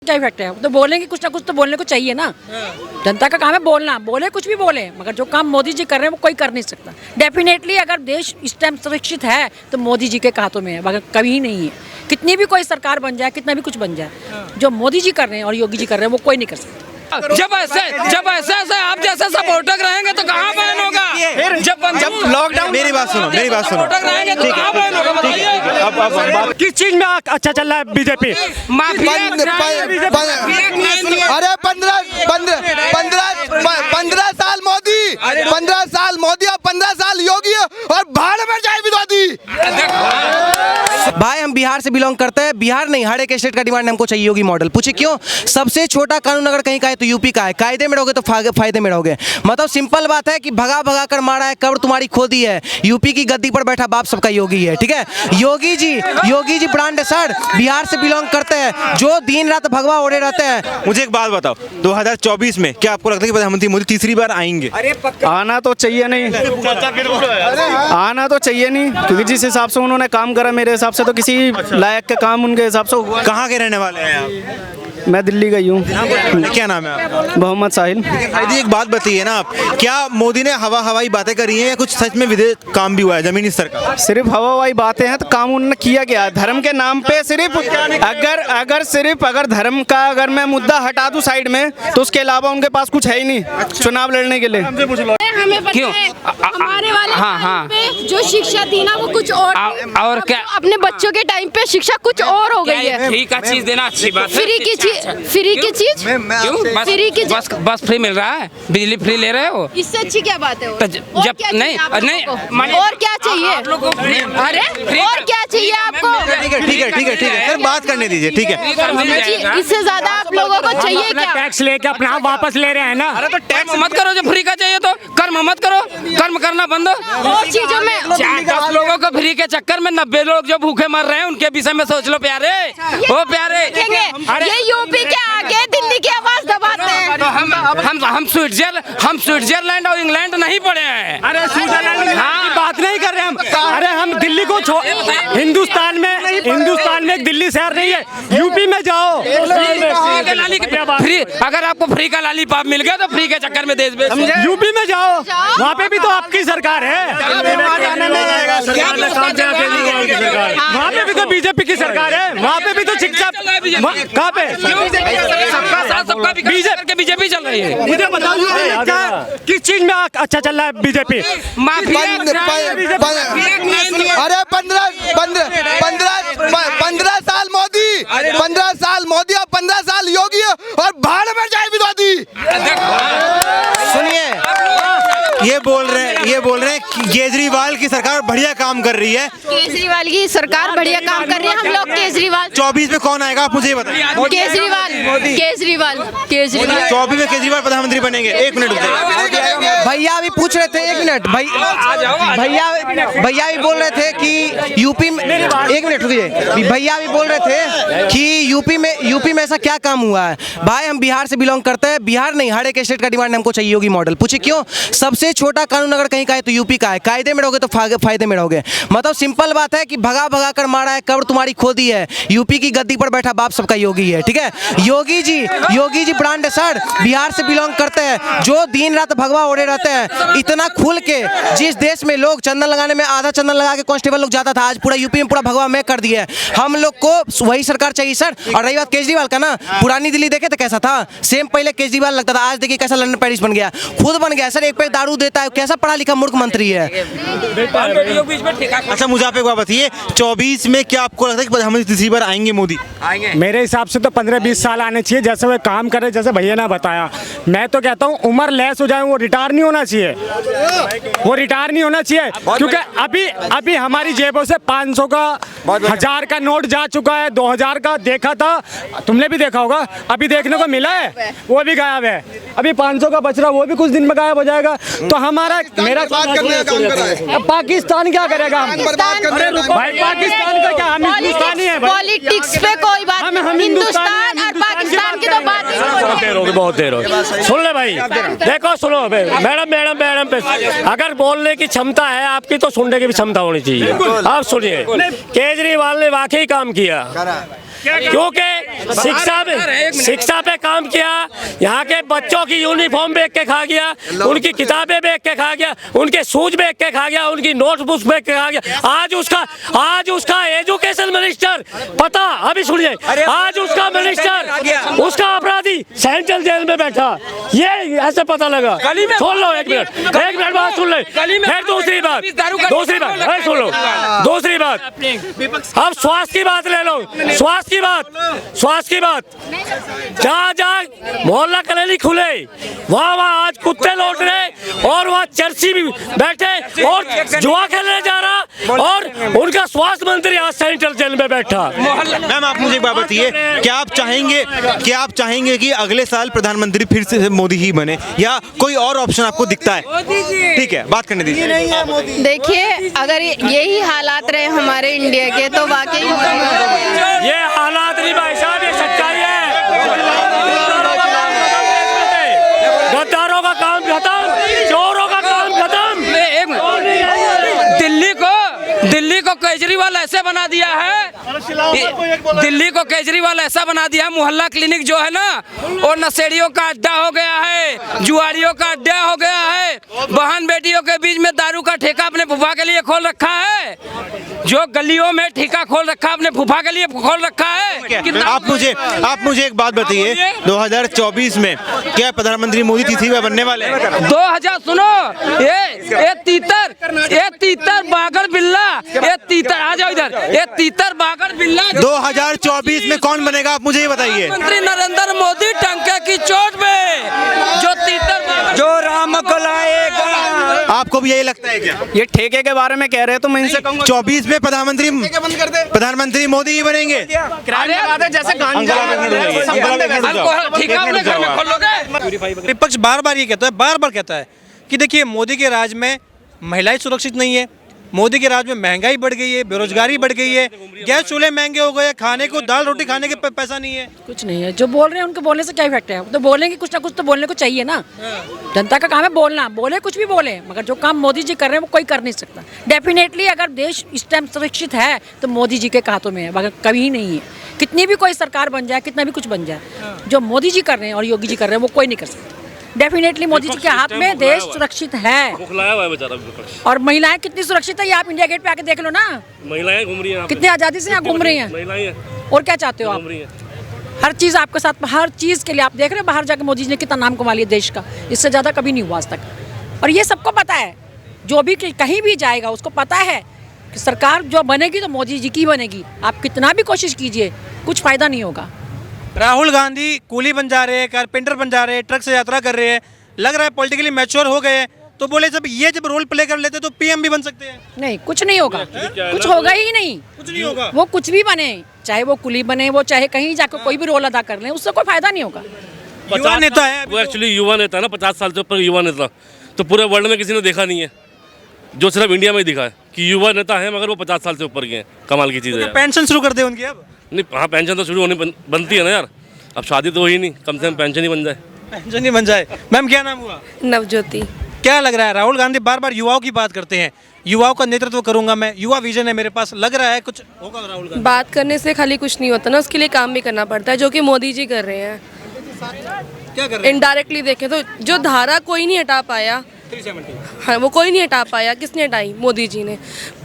क्या इफेक्ट है? तो बोलेंगे कुछ ना कुछ तो बोलने को चाहिए ना। जनता का काम है बोलना, बोले कुछ भी बोले, मगर जो काम मोदी जी कर रहे हैं वो कोई कर नहीं सकता। डेफिनेटली अगर देश इस टाइम सुरक्षित है तो मोदी जी के हाथों में है, मगर कभी नहीं है। कितनी भी कोई सरकार बन जाए, कितना भी कुछ बन जाए, जो मोदी जी कर रहे हैं और योगी जी कर रहे हैं वो कोई नहीं कर सकता। जब ऐसे आप जैसे सपोर्टर रहेंगे तो कहाँ बैन होगा? जब लॉकडाउन मेरी बात सुनो सपोर्टर रहेंगे तो कहाँ बैन होगा बताइए? किस चीज में अच्छा चल रहा है बीजेपी? अरे 15 साल मोदी और 15 साल योगी और भाड़ में जाए विरोधी। भाई हम बिहार से बिलोंग करते हैं, बिहार नहीं हर एक स्टेट का डिमांड हमको चाहिए योगी मॉडल। पूछे क्यों? सबसे छोटा कानून अगर कहीं का है तो यूपी का है। कायदे में रहोगे तो फायदे में रहोगे। मतलब सिंपल बात है कि भगा कर मारा है, कब्र तुम्हारी खोदी है। यूपी की गद्दी पर बैठा बाप सबका योगी है, ठीक है। योगी जी ब्रांड है सर, बिहार से बिलोंग करते हैं, जो दिन रात भगवा ओढ़े रहते हैं। मुझे एक बात बताओ, 2024 में क्या आपको लगता है कि प्रधानमंत्री मोदी तीसरी बार आएंगे? आना तो चाहिए नहीं, आना तो चाहिए नहीं, क्योंकि जिस हिसाब से उन्होंने काम करा मेरे हिसाब से तो किसी लायक के काम उनके हिसाब से हुआ। कहाँ के रहने वाले हैं आप? मैं दिल्ली गई हूँ। क्या नाम है आपका? मोहम्मद साहिल। भाई एक बात बताइए ना आप, क्या मोदी ने हवाई बातें करी हैं या कुछ सच में विदेश काम भी हुआ है जमीनी स्तर का? सिर्फ हवाई बातें हैं तो काम उन्होंने किया गया धर्म के नाम पे। सिर्फ अगर धर्म का अगर मैं मुद्दा हटा दूं साइड में तो उसके अलावा उनके पास कुछ है ही नहीं चुनाव लड़ने के लिए। हमें पता है हमारे वाले टाइम पे जो शिक्षा थी ना वो कुछ और क्या अपने बच्चों के टाइम पे शिक्षा कुछ और हो गई है। फ्री का चीज देना अच्छी बात है। फ्री की चीज क्यों? फ्री की बस फ्री मिल रहा है, बिजली फ्री ले रहे हो, इससे अच्छी क्या बात है? तो जब नहीं और क्या चाहिए? अरे और क्या चाहिए आपको? ठीक है सर, बात करने दीजिए, ठीक है। इससे ज्यादा आप लोगों को चाहिए क्या? टैक्स लेके अपना वापस ले रहे हैं ना। अरे तो टैक्स मत करो, जब फ्री का चाहिए तो कर्म मत करो, कर्म करना बंद। और चीजों में 10 लोगों को फ्री के चक्कर में 90 लोग जो भूखे मर रहे हैं उनके विषय में सोच लो प्यारे। वो प्यारे ये यूपी के आगे दिल्ली की आवाज दबाते हैं। तो हम स्विट्जरलैंड और इंग्लैंड नहीं पढ़े हैं। अरे स्विट्जरलैंड की बात नहीं कर रहे हम। अरे हम दिल्ली को हिंदुस्तान में एक दिल्ली शहर नहीं है, यूपी में जाओ। फ्री अगर आपको फ्री का लालीपाप मिल गया तो फ्री के चक्कर में देश बेच यूपी में जाओ, वहाँ पे भी तो आपकी सरकार है, वहाँ पे भी तो बीजेपी की सरकार है, वहाँ पे भी तो शिक्षा कहाँ पे बीजेपी चल रही है। मुझे बताओ किस चीज में अच्छा चल रहा है बीजेपी? अरे 15 साल मोदी, 15 साल मोदी और 15 साल योगी और भाड़ में जाए विरोधी। सुनिए, ये बोल रहे हैं कि केजरीवाल की सरकार बढ़िया काम कर रही है। केजरीवाल की सरकार बढ़िया काम कर रही है। हम लोग केजरीवाल 24 में कौन आएगा आप मुझे बताइए। केजरीवाल 24 में केजरीवाल प्रधानमंत्री बनेंगे। 1 मिनट भैया अभी पूछ रहे थे, 1 मिनट भैया भी बोल रहे थे कि यूपी में, 1 मिनट रुकिए, भैया भी बोल रहे थे कि यूपी में ऐसा क्या काम हुआ है। भाई हम बिहार से बिलोंग करते हैं, बिहार नहीं हर एक स्टेट का डिमांड हमको चाहिए योगी मॉडल। पूछे क्यों? सबसे छोटा कानून अगर कहीं का है तो यूपी का है। कायदे में रहोगे तो फायदे में रहोगे। मतलब सिंपल बात है कि भगा कर मारा है, कब्र तुम्हारी खोदी है। यूपी की गद्दी पर बैठा बाप सबका योगी है, ठीक है। योगी जी ब्रांड है सर, बिहार से बिलोंग करते हैं, जो दिन रात भगवा ओढ़े रहते हैं। इतना खुल के जिस देश में लोग चंदन लगाने में आधा चंदन लगा के कांस्टेबल लोग जाता था, आज पूरा यूपी में पूरा भगवा में कर दिया है। हम लोग को वही सरकार चाहिए सर। और रही बात केजरीवाल का ना, पुरानी दिल्ली देखे तो कैसा था, सेम पहले केजरीवाल लगता था, आज देखिए कैसा लंदन पेरिस बन गया, खुद बन गया सर। एक पे दारू देता है, कैसा पढ़ा लिखा मूर्ख मंत्री है। अच्छा मुझे आप एक बात बताइए, 24 में क्या आपको लगता है कि प्रधानमंत्री तीसरी बार आएंगे मोदी? मेरे हिसाब से तो 15-20 साल आने चाहिए, जैसे वे काम करे, जैसे भैया ने बताया। मैं तो कहता हूँ उम्र लेस हो जाए, वो रिटायर नहीं होना चाहिए, क्योंकि अभी हमारी जेबों से 500 का 1000 का नोट जा चुका है, 2000 का देखा था, तुमने भी देखा होगा, अभी देखने को मिला है, वो भी गायब है। अभी 500 का बच रहा, वो भी कुछ दिन में गायब हो जाएगा। तो मेरा पाकिस्तान क्या करेगा? भाई पाकिस्तान का क्या, हम हिंदुस्तानी है। पॉलिटिक्स पे कोई बात नहीं, हिंदुस्तान और पाकिस्तान की तो बात ही बहुत देर हो गई। सुन ले भाई, देखो सुनो मैडम पे अगर बोलने की क्षमता है आपकी तो सुनने की भी क्षमता होनी चाहिए। आप सुनिए, केजरीवाल ने वाकई काम किया, क्योंकि शिक्षा पे काम किया, यहाँ के बच्चों की यूनिफॉर्म बेच के खा गया, उनकी किताबें बेच के खा गया, उनके शूज बेच के खा गया, उनकी नोटबुक बेच के खा गया। आज उसका एजुकेशन मिनिस्टर, पता अभी सुनिए, आज उसका मिनिस्टर, उसका अपराधी सेंट्रल जेल में बैठा, ये ऐसे पता लगा। सुन लो एक मिनट बात सुन ले। फिर दूसरी बात सुन लो। दूसरी बात, अब स्वास्थ्य की बात ले लो। स्वास्थ्य की बात जहाँ मोहल्ला क्लिनिक खुले, वहाँ आज कुत्ते लौट रहे और वहाँ चर्ची भी बैठे और जुआ खेलने जा रहा, और उनका स्वास्थ्य मंत्री आज सेंट्रल जेल में बैठा। मैम आप मुझे एक बात बताइए, क्या आप चाहेंगे कि अगले साल प्रधानमंत्री फिर से मोदी ही बने, या कोई और ऑप्शन आपको दिखता है? ठीक है, बात करने दीजिए। देखिए, अगर यही हालात रहे हमारे इंडिया के तो वाकई ये हालात नहीं भाई साहब, ये सच्चाई है। गद्दारों का काम खत्म, चोरों का काम खत्म। दिल्ली को केजरीवाल ऐसे बना दिया है, मोहल्ला क्लिनिक जो है ना, और नशेड़ियों का अड्डा हो गया है, जुआरियों का अड्डा हो गया है। बहन बेटियों के बीच में दारू का ठेका अपने फूफा के लिए खोल रखा है, जो गलियों में ठेका खोल रखा अपने फूफा के लिए खोल रखा है। आप मुझे एक बात बताइए, 2024 में क्या प्रधानमंत्री मोदी तीसरी बार बनने वाले हैं? 2000 सुनो, ये तीतर बागड़ बिल्ला, ये तीतर आ जाओ इधर, ये तीतर बागड़ बिल्ला 2024 में कौन बनेगा आप मुझे ये बताइए। प्रधानमंत्री नरेंद्र मोदी टंके की चोट पे जो तीतर, जो राम को लाएगा। आपको भी यही लगता है क्या? ये ठेके के बारे में कह रहे हैं तो मैं इनसे कहूंगा 24 में प्रधानमंत्री मोदी ही बनेंगे। जैसे विपक्ष बार बार ये कहता है कि देखिए मोदी के राज में महिलाएं सुरक्षित नहीं है, मोदी के राज में महंगाई बढ़ गई है, बेरोजगारी बढ़ गई है, गैस चूल्हे महंगे हो गए, खाने को दाल रोटी खाने के पैसा नहीं है। कुछ नहीं है, जो बोल रहे हैं उनके बोलने से क्या इफेक्ट है? तो बोलेंगे कुछ ना कुछ तो बोलने को चाहिए ना। जनता का काम है बोलना, बोले कुछ भी बोले, मगर जो काम मोदी जी कर रहे हैं वो कोई कर नहीं सकता। डेफिनेटली अगर देश इस टाइम सुरक्षित है तो मोदी जी के हाथों में है, मगर कभी नहीं है। कितनी भी कोई सरकार बन जाए, कितना भी कुछ बन जाए, जो मोदी जी कर रहे हैं और योगी जी कर रहे हैं वो कोई नहीं कर सकता। डेफिनेटली मोदी जी के हाथ में देश सुरक्षित है। और महिलाएं कितनी सुरक्षित है ये आप इंडिया गेट पे आके देख लो ना, महिलाएं घूम रही हैं, कितनी आज़ादी से यहाँ घूम रही हैं। और क्या चाहते हो आप? हर चीज़ आपके साथ, हर चीज़ के लिए आप देख रहे हैं बाहर जाके मोदी जी ने कितना नाम कमा लिया देश का, इससे ज़्यादा कभी नहीं हुआ आज तक। और ये सबको पता है, जो भी कहीं भी जाएगा उसको पता है कि सरकार जो बनेगी तो मोदी जी की बनेगी। आप कितना भी कोशिश कीजिए, कुछ फ़ायदा नहीं होगा। राहुल गांधी कूली बन जा रहे हैं, कारपेंटर बन जा रहे हैं, ट्रक से यात्रा कर रहे हैं, लग रहा है पॉलिटिकली मैच्योर हो गए, तो बोले जब रोल प्ले कर लेते तो पीएम भी बन सकते हैं। नहीं, कुछ नहीं होगा, कुछ होगा ही नहीं, कुछ नहीं होगा। वो कुछ भी बने, चाहे वो कुली बने, वो चाहे कहीं जाकर कोई भी रोल अदा कर लें, उससे कोई फायदा नहीं होगा। युवा नेता है वो, एक्चुअली युवा नेता है ना, 50 साल से ऊपर युवा नेता तो पूरे वर्ल्ड में किसी ने देखा नहीं है, जो सिर्फ इंडिया में ही दिखा है कि युवा नेता है मगर वो 50 साल से ऊपर के हैं। कमाल की चीज़ है। पेंशन शुरू कर दे उनकी अब। नहीं, हाँ पेंशन तो शुरू होने बनती है ना यार, अब शादी तो हुई नहीं, कम से कम पेंशन ही बन जाए। पेंशन ही बन जाए। मैम क्या नाम हुआ? नवज्योति। क्या लग रहा है, राहुल गांधी बार बार युवाओं की बात करते हैं, युवाओं का नेतृत्व करूंगा मैं, युवा विजन है मेरे पास, लग रहा है कुछ होगा राहुल गांधी? बात करने से खाली कुछ नहीं होता ना, उसके लिए काम भी करना पड़ता है, जो कि मोदी जी कर रहे हैं। क्या कर रहे हैं? इनडायरेक्टली देखें तो जो धारा कोई नहीं हटा पाया, हाँ वो कोई नहीं हटा पाया, किसने हटाई? मोदी जी ने।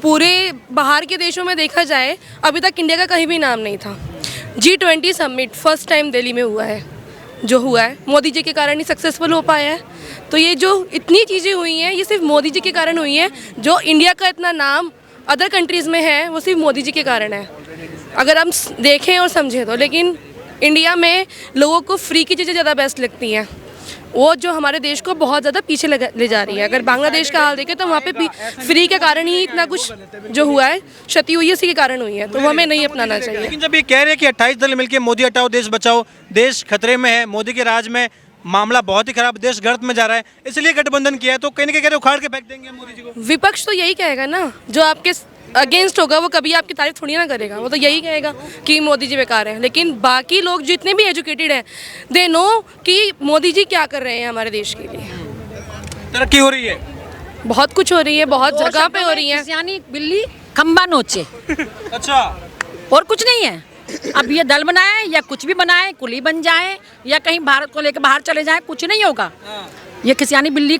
पूरे बाहर के देशों में देखा जाए अभी तक इंडिया का कहीं भी नाम नहीं था। G20 summit first time Delhi में हुआ है, जो हुआ है मोदी जी के कारण ही सक्सेसफुल हो पाया है। तो ये जो इतनी चीज़ें हुई हैं ये सिर्फ मोदी जी के कारण हुई हैं। जो इंडिया का इतना नाम अदर कंट्रीज़ में है वो सिर्फ मोदी जी के कारण है, अगर हम देखें और समझें तो। लेकिन इंडिया में लोगों को फ्री की चीज़ें ज़्यादा बेस्ट लगती हैं, वो जो हमारे देश को बहुत ज़्यादा पीछे ले जा रही है। अगर बांग्लादेश का हाल देखें तो वहाँ पे फ्री के कारण ही इतना कुछ जो हुआ है, क्षति हुई है, उसी के कारण हुई है, तो वो हमें नहीं अपनाना चाहिए। लेकिन जब ये कह रहे हैं कि 28 दल मिलकर मोदी हटाओ देश बचाओ, देश खतरे में है, मोदी के राज में मामला बहुत ही खराब, देश गर्त में जा रहा है, इसलिए गठबंधन किया है, तो कहीं ना कहीं उखाड़ के फेंक देंगे मोदी जी को। विपक्ष तो यही कहेगा ना, जो आपके अगेंस्ट होगा वो कभी आपकी तारीफ थोड़ी ना करेगा, वो तो यही कहेगा कि मोदी जी बेकार हैं। लेकिन बाकी लोग जितने भी एजुकेटेड हैं दे नो कि मोदी जी क्या कर रहे हैं हमारे देश के लिए। तरक्की हो रही है, बहुत कुछ हो रही है, बहुत जगह पे हो रही है। यानी बिल्ली खंबा नोचे अच्छा, और कुछ नहीं है। अब ये दल बनाए या कुछ भी बनाए, कुली बन जाए या कहीं भारत को लेकर बाहर चले जाए, कुछ नहीं होगा। ये खिसियानी बिल्ली